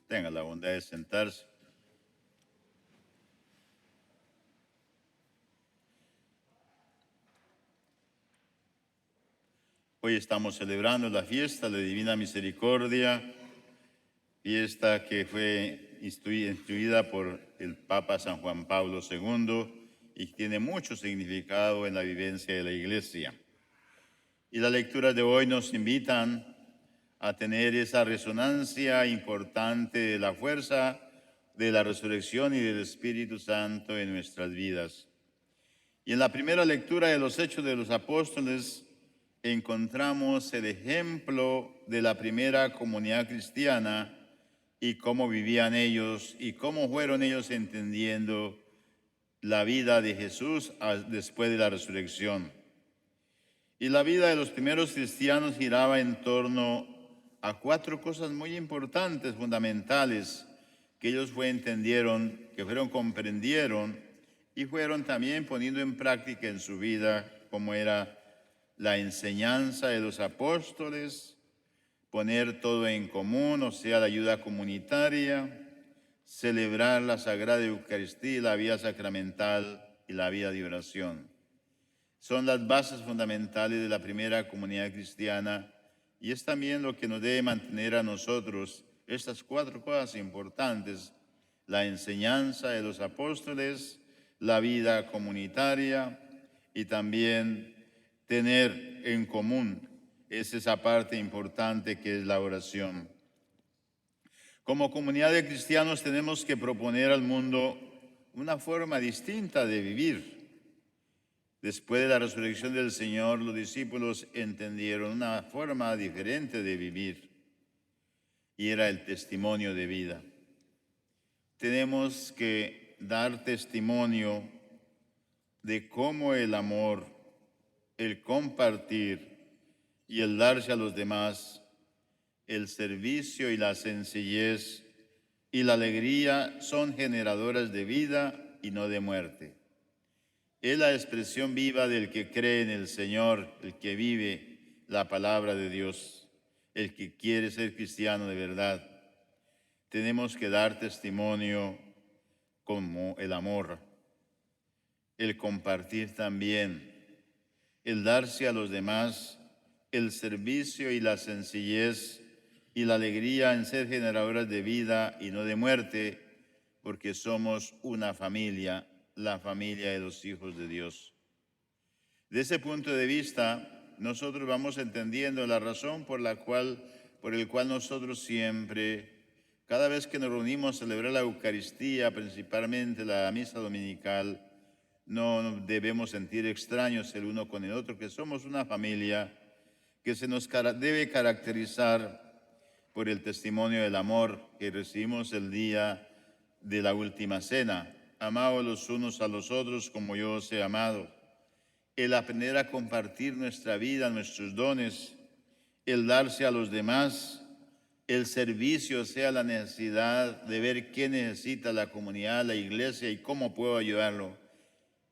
Tenga la bondad de sentarse. Hoy estamos celebrando la fiesta de la Divina Misericordia, fiesta que fue instituida por el Papa San Juan Pablo II y tiene mucho significado en la vivencia de la Iglesia. Y las lecturas de hoy nos invitan a tener esa resonancia importante de la fuerza de la resurrección y del Espíritu Santo en nuestras vidas. Y en la primera lectura de los Hechos de los Apóstoles encontramos el ejemplo de la primera comunidad cristiana y cómo vivían ellos y cómo fueron ellos entendiendo la vida de Jesús después de la resurrección. Y la vida de los primeros cristianos giraba en torno a 4 cosas muy importantes, fundamentales, que ellos entendieron, que comprendieron y fueron también poniendo en práctica en su vida, como era la enseñanza de los apóstoles, poner todo en común, o sea, la ayuda comunitaria, celebrar la Sagrada Eucaristía, la vida sacramental y la vida de oración. Son las bases fundamentales de la primera comunidad cristiana y es también lo que nos debe mantener a nosotros estas 4 cosas importantes: la enseñanza de los apóstoles, la vida comunitaria y también tener en común esa parte importante que es la oración. Como comunidad de cristianos tenemos que proponer al mundo una forma distinta de vivir. Después de la resurrección del Señor, los discípulos entendieron una forma diferente de vivir y era el testimonio de vida. Tenemos que dar testimonio de cómo el amor, el compartir y el darse a los demás, el servicio y la sencillez y la alegría son generadoras de vida y no de muerte. Es la expresión viva del que cree en el Señor, el que vive la palabra de Dios, el que quiere ser cristiano de verdad. Tenemos que dar testimonio como el amor, el compartir también, el darse a los demás, el servicio y la sencillez y la alegría en ser generadoras de vida y no de muerte, porque somos una familia, la familia de los hijos de Dios. De ese punto de vista, nosotros vamos entendiendo la razón por el cual nosotros siempre, cada vez que nos reunimos a celebrar la Eucaristía, principalmente la misa dominical, no debemos sentir extraños el uno con el otro, que somos una familia que se nos debe caracterizar por el testimonio del amor que recibimos el día de la última cena. Amaos los unos a los otros como yo os he amado. El aprender a compartir nuestra vida, nuestros dones, el darse a los demás, el servicio, o sea, la necesidad de ver qué necesita la comunidad, la iglesia y cómo puedo ayudarlo.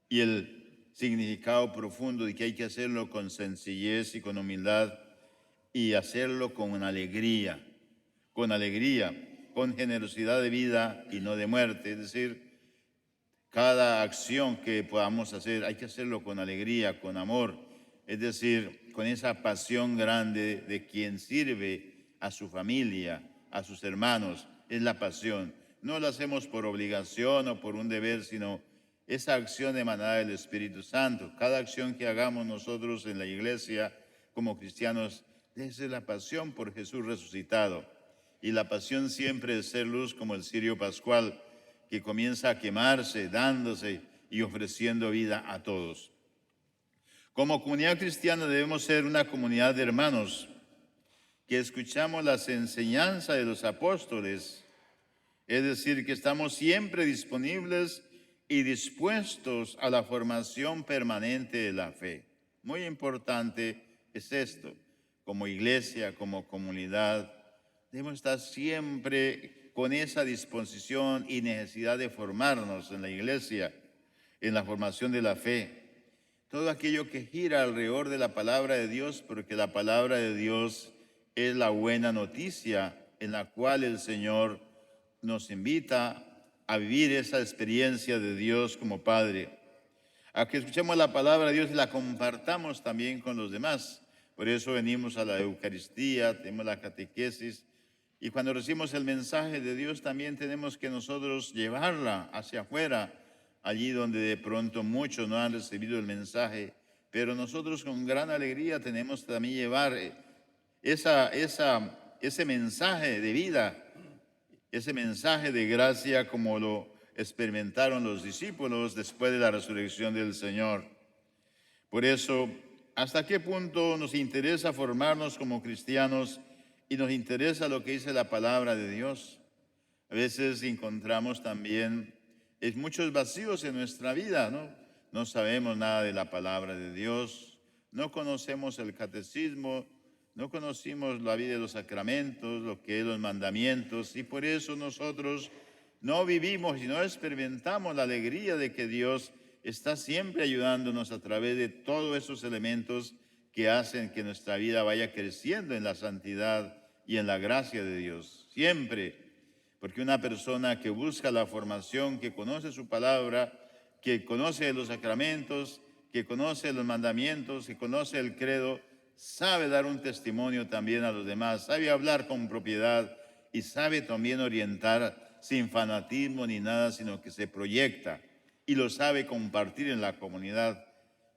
Y el significado profundo de que hay que hacerlo con sencillez y con humildad y hacerlo con alegría, con generosidad de vida y no de muerte. Es decir, cada acción que podamos hacer hay que hacerlo con alegría, con amor, es decir, con esa pasión grande de quien sirve a su familia, a sus hermanos. Es la pasión. No la hacemos por obligación o por un deber, sino esa acción emanada del Espíritu Santo. Cada acción que hagamos nosotros en la iglesia como cristianos, esa es la pasión por Jesús resucitado. Y la pasión siempre es ser luz como el cirio pascual, que comienza a quemarse, dándose y ofreciendo vida a todos. Como comunidad cristiana debemos ser una comunidad de hermanos que escuchamos las enseñanzas de los apóstoles, es decir, que estamos siempre disponibles y dispuestos a la formación permanente de la fe. Muy importante es esto, como iglesia, como comunidad, debemos estar siempre con esa disposición y necesidad de formarnos en la iglesia, en la formación de la fe. Todo aquello que gira alrededor de la palabra de Dios, porque la palabra de Dios es la buena noticia en la cual el Señor nos invita a vivir esa experiencia de Dios como Padre, a que escuchemos la palabra de Dios y la compartamos también con los demás. Por eso venimos a la Eucaristía, tenemos la catequesis, y cuando recibimos el mensaje de Dios también tenemos que nosotros llevarla hacia afuera, allí donde de pronto muchos no han recibido el mensaje, pero nosotros con gran alegría tenemos también llevar ese mensaje de vida, ese mensaje de gracia como lo experimentaron los discípulos después de la resurrección del Señor. Por eso, ¿hasta qué punto nos interesa formarnos como cristianos y nos interesa lo que dice la palabra de Dios? A veces encontramos también muchos vacíos en nuestra vida, ¿no? No sabemos nada de la palabra de Dios, no conocemos el catecismo, no conocimos la vida de los sacramentos, lo que es los mandamientos, y por eso nosotros no vivimos y no experimentamos la alegría de que Dios está siempre ayudándonos a través de todos esos elementos que hacen que nuestra vida vaya creciendo en la santidad y en la gracia de Dios. Siempre, porque una persona que busca la formación, que conoce su palabra, que conoce los sacramentos, que conoce los mandamientos, que conoce el credo, sabe dar un testimonio también a los demás, sabe hablar con propiedad y sabe también orientar sin fanatismo ni nada, sino que se proyecta y lo sabe compartir en la comunidad.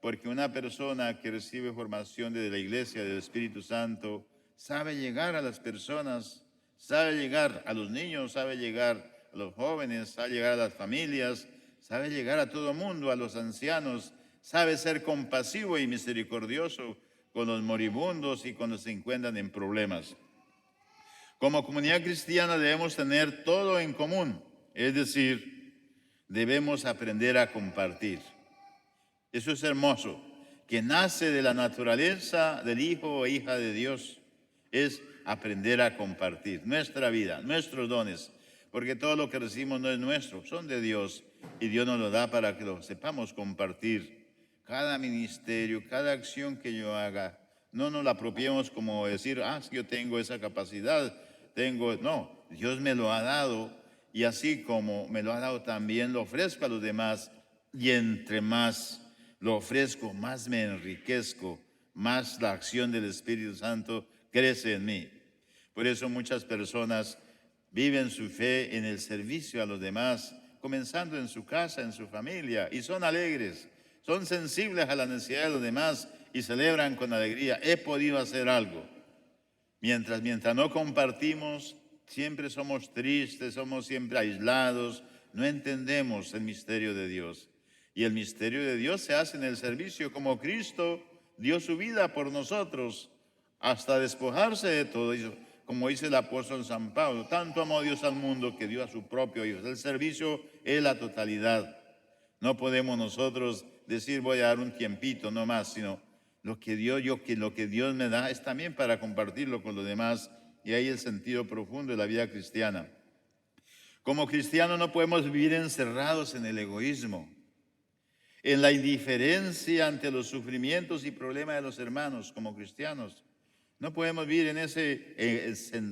Porque una persona que recibe formación desde la Iglesia del Espíritu Santo sabe llegar a las personas, sabe llegar a los niños, sabe llegar a los jóvenes, sabe llegar a las familias, sabe llegar a todo mundo, a los ancianos, sabe ser compasivo y misericordioso con los moribundos y cuando se encuentran en problemas. Como comunidad cristiana debemos tener todo en común, es decir, debemos aprender a compartir. Eso es hermoso, que nace de la naturaleza del Hijo o hija de Dios, es aprender a compartir nuestra vida, nuestros dones, porque todo lo que recibimos no es nuestro, son de Dios, y Dios nos lo da para que lo sepamos compartir. Cada ministerio, cada acción que yo haga, no nos la apropiemos como decir, si yo tengo esa capacidad, no, Dios me lo ha dado, y así como me lo ha dado también lo ofrezco a los demás, y entre más lo ofrezco, más me enriquezco, más la acción del Espíritu Santo crece en mí. Por eso muchas personas viven su fe en el servicio a los demás, comenzando en su casa, en su familia, y son alegres, son sensibles a la necesidad de los demás y celebran con alegría, he podido hacer algo. Mientras no compartimos, siempre somos tristes, somos siempre aislados, no entendemos el misterio de Dios. Y el misterio de Dios se hace en el servicio, como Cristo dio su vida por nosotros, hasta despojarse de todo eso, como dice el apóstol San Pablo, tanto amó Dios al mundo que dio a su propio Hijo. El servicio es la totalidad. No podemos nosotros decir voy a dar un tiempito, no más, sino lo que Dios me da es también para compartirlo con los demás, y ahí el sentido profundo de la vida cristiana. Como cristianos no podemos vivir encerrados en el egoísmo, en la indiferencia ante los sufrimientos y problemas de los hermanos como cristianos. No podemos vivir en ese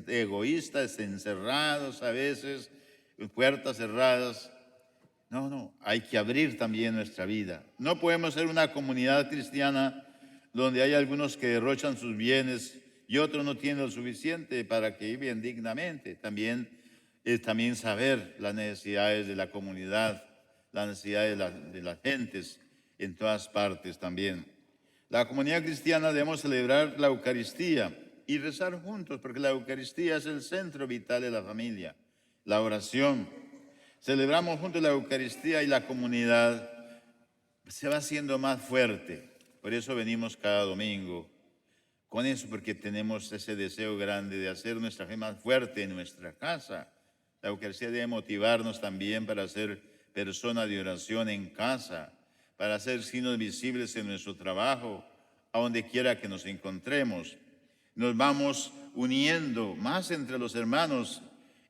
egoístas, encerrados a veces, puertas cerradas. No, hay que abrir también nuestra vida. No podemos ser una comunidad cristiana donde hay algunos que derrochan sus bienes y otros no tienen lo suficiente para que vivan dignamente. También saber las necesidades de la comunidad, las necesidades de las gentes en todas partes también. La comunidad cristiana debemos celebrar la Eucaristía y rezar juntos, porque la Eucaristía es el centro vital de la familia. La oración. Celebramos juntos la Eucaristía y la comunidad se va haciendo más fuerte. Por eso venimos cada domingo. Con eso, porque tenemos ese deseo grande de hacer nuestra fe más fuerte en nuestra casa. La Eucaristía debe motivarnos también para ser personas de oración en casa, para hacer signos visibles en nuestro trabajo, a donde quiera que nos encontremos. Nos vamos uniendo más entre los hermanos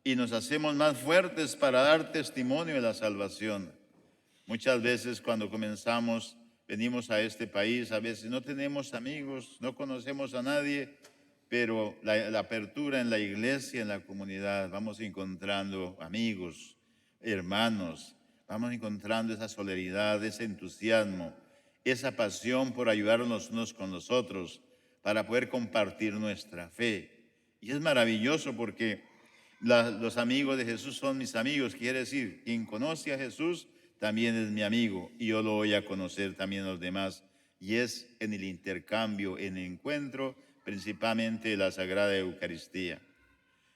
y nos hacemos más fuertes para dar testimonio de la salvación. Muchas veces cuando venimos a este país, a veces no tenemos amigos, no conocemos a nadie, pero la apertura en la iglesia, en la comunidad, vamos encontrando amigos, hermanos, vamos encontrando esa solidaridad, ese entusiasmo, esa pasión por ayudarnos unos con los otros para poder compartir nuestra fe. Y es maravilloso porque los amigos de Jesús son mis amigos, quiere decir, quien conoce a Jesús también es mi amigo y yo lo voy a conocer también a los demás. Y es en el intercambio, en el encuentro, principalmente la Sagrada Eucaristía.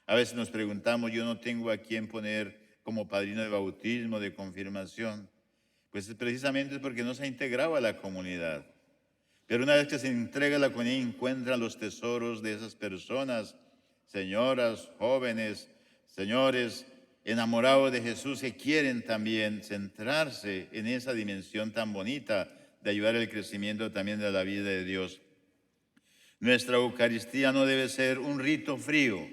A veces nos preguntamos, yo no tengo a quién poner como padrino de bautismo, de confirmación. Pues precisamente es porque no se ha integrado a la comunidad. Pero una vez que se entrega a la comunidad, encuentra los tesoros de esas personas, señoras, jóvenes, señores, enamorados de Jesús, que quieren también centrarse en esa dimensión tan bonita de ayudar al crecimiento también de la vida de Dios. Nuestra Eucaristía no debe ser un rito frío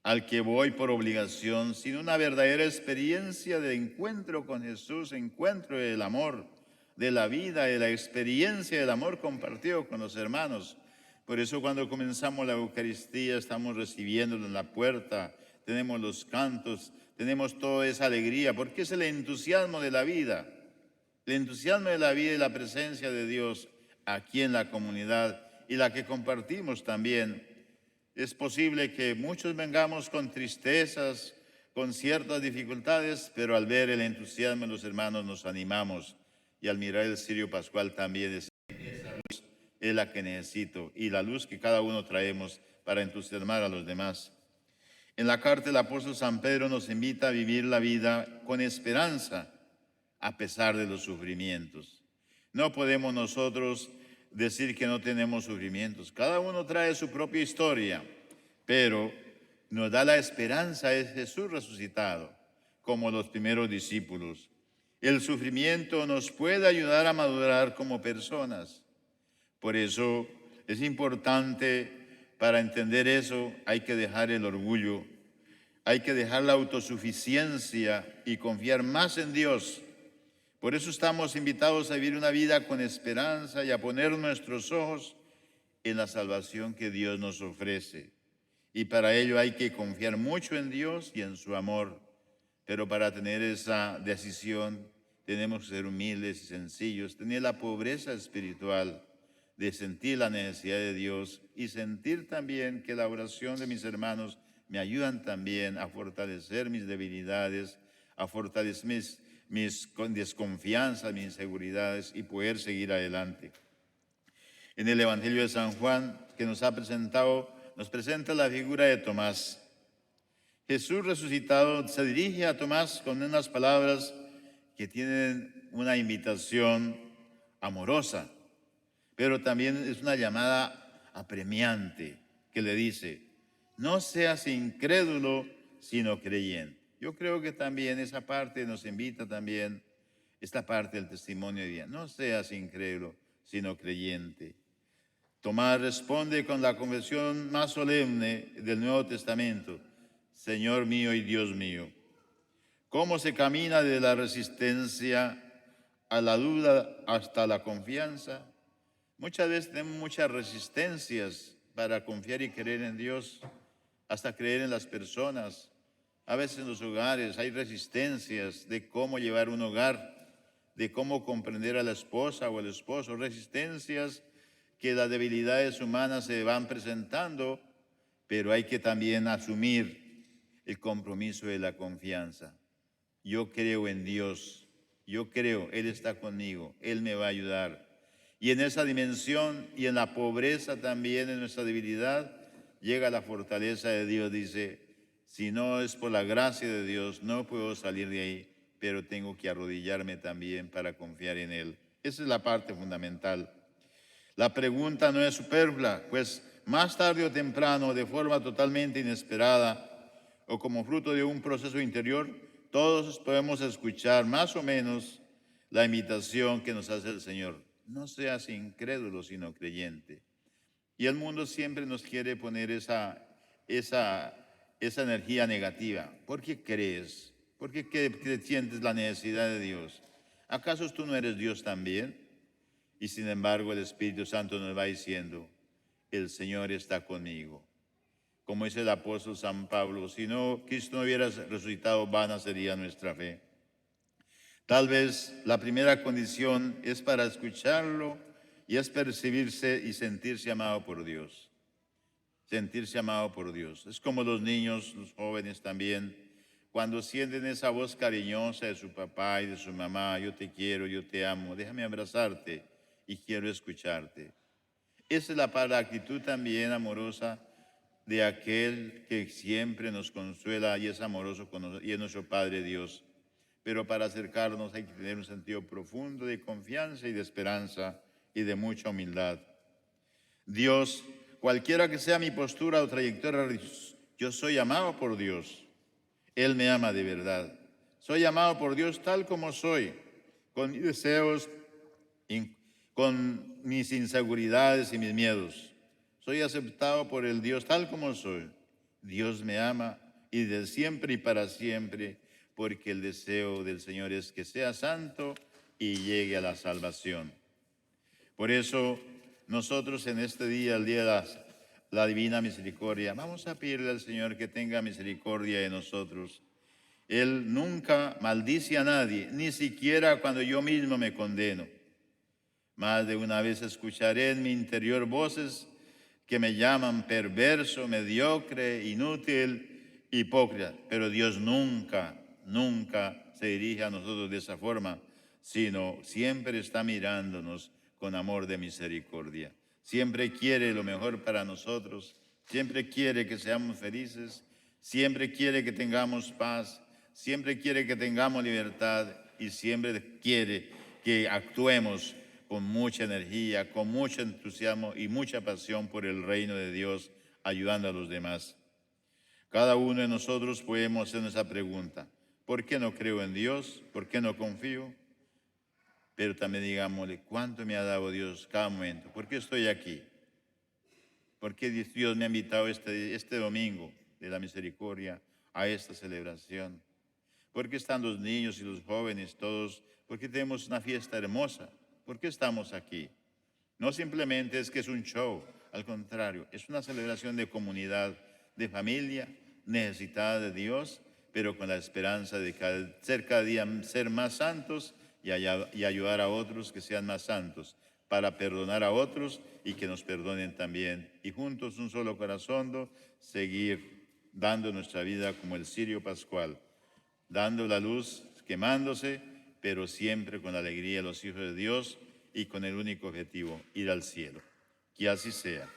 al que voy por obligación, sino una verdadera experiencia de encuentro con Jesús, encuentro del amor, de la vida, de la experiencia del amor compartido con los hermanos. Por eso cuando comenzamos la Eucaristía estamos recibiéndolo en la puerta, tenemos los cantos, tenemos toda esa alegría, porque es el entusiasmo de la vida. El entusiasmo de la vida y la presencia de Dios aquí en la comunidad y la que compartimos también. Es posible que muchos vengamos con tristezas, con ciertas dificultades, pero al ver el entusiasmo de los hermanos nos animamos y al mirar el cirio pascual también esa luz es la que necesito y la luz que cada uno traemos para entusiasmar a los demás. En la carta del apóstol San Pedro nos invita a vivir la vida con esperanza a pesar de los sufrimientos. No podemos nosotros decir que no tenemos sufrimientos. Cada uno trae su propia historia, pero nos da la esperanza de Jesús resucitado, como los primeros discípulos. El sufrimiento nos puede ayudar a madurar como personas. Por eso es importante, para entender eso, hay que dejar el orgullo, hay que dejar la autosuficiencia y confiar más en Dios. Por eso estamos invitados a vivir una vida con esperanza y a poner nuestros ojos en la salvación que Dios nos ofrece. Y para ello hay que confiar mucho en Dios y en su amor. Pero para tener esa decisión tenemos que ser humildes y sencillos, tener la pobreza espiritual de sentir la necesidad de Dios y sentir también que la oración de mis hermanos me ayudan también a fortalecer mis debilidades, a fortalecer mis desconfianzas, mis inseguridades y poder seguir adelante. En el Evangelio de San Juan que nos ha presentado, nos presenta la figura de Tomás. Jesús resucitado se dirige a Tomás con unas palabras que tienen una invitación amorosa, pero también es una llamada apremiante que le dice, no seas incrédulo, sino creyente. Yo creo que también esa parte nos invita también, esta parte del testimonio de vida. No seas incrédulo, sino creyente. Tomás responde con la confesión más solemne del Nuevo Testamento. Señor mío y Dios mío. ¿Cómo se camina de la resistencia a la duda hasta la confianza? Muchas veces tenemos muchas resistencias para confiar y creer en Dios, hasta creer en las personas. A veces en los hogares hay resistencias de cómo llevar un hogar, de cómo comprender a la esposa o al esposo, resistencias que las debilidades humanas se van presentando, pero hay que también asumir el compromiso de la confianza. Yo creo en Dios, yo creo, Él está conmigo, Él me va a ayudar. Y en esa dimensión y en la pobreza también, en nuestra debilidad, llega la fortaleza de Dios, dice, si no es por la gracia de Dios, no puedo salir de ahí, pero tengo que arrodillarme también para confiar en Él. Esa es la parte fundamental. La pregunta no es superflua, pues más tarde o temprano, de forma totalmente inesperada o como fruto de un proceso interior, todos podemos escuchar más o menos la invitación que nos hace el Señor. No seas incrédulo, sino creyente. Y el mundo siempre nos quiere poner esa energía negativa. ¿Por qué crees? ¿Por qué sientes la necesidad de Dios? ¿Acaso tú no eres Dios también? Y sin embargo el Espíritu Santo nos va diciendo, el Señor está conmigo. Como dice el apóstol San Pablo, si no, Cristo no hubiera resucitado, vana sería nuestra fe. Tal vez la primera condición es para escucharlo y es percibirse y sentirse amado por Dios. Sentirse amado por Dios. Es como los niños, los jóvenes también, cuando sienten esa voz cariñosa de su papá y de su mamá, yo te quiero, yo te amo, déjame abrazarte y quiero escucharte. Esa es la actitud también amorosa de aquel que siempre nos consuela y es amoroso con nosotros, y es nuestro Padre Dios. Pero para acercarnos hay que tener un sentido profundo de confianza y de esperanza y de mucha humildad. Dios, cualquiera que sea mi postura o trayectoria, yo soy amado por Dios. Él me ama de verdad. Soy amado por Dios tal como soy, con mis deseos, con mis inseguridades y mis miedos. Soy aceptado por el Dios tal como soy. Dios me ama y de siempre y para siempre, porque el deseo del Señor es que sea santo y llegue a la salvación. Por eso nosotros en este día, el día de la Divina Misericordia, vamos a pedirle al Señor que tenga misericordia de nosotros. Él nunca maldice a nadie, ni siquiera cuando yo mismo me condeno. Más de una vez escucharé en mi interior voces que me llaman perverso, mediocre, inútil, hipócrita. Pero Dios nunca, nunca se dirige a nosotros de esa forma, sino siempre está mirándonos con amor de misericordia. Siempre quiere lo mejor para nosotros, siempre quiere que seamos felices, siempre quiere que tengamos paz, siempre quiere que tengamos libertad y siempre quiere que actuemos con mucha energía, con mucho entusiasmo y mucha pasión por el reino de Dios, ayudando a los demás. Cada uno de nosotros podemos hacernos esa pregunta: ¿por qué no creo en Dios? ¿Por qué no confío? Pero también digámosle, ¿cuánto me ha dado Dios cada momento? ¿Por qué estoy aquí? ¿Por qué Dios me ha invitado este domingo de la misericordia a esta celebración? ¿Por qué están los niños y los jóvenes todos? ¿Por qué tenemos una fiesta hermosa? ¿Por qué estamos aquí? No simplemente es que es un show, al contrario, es una celebración de comunidad, de familia necesitada de Dios, pero con la esperanza de ser cada día ser más santos y ayudar a otros que sean más santos, para perdonar a otros y que nos perdonen también. Y juntos, un solo corazón, seguir dando nuestra vida como el cirio pascual, dando la luz, quemándose, pero siempre con alegría los hijos de Dios y con el único objetivo, ir al cielo. Que así sea.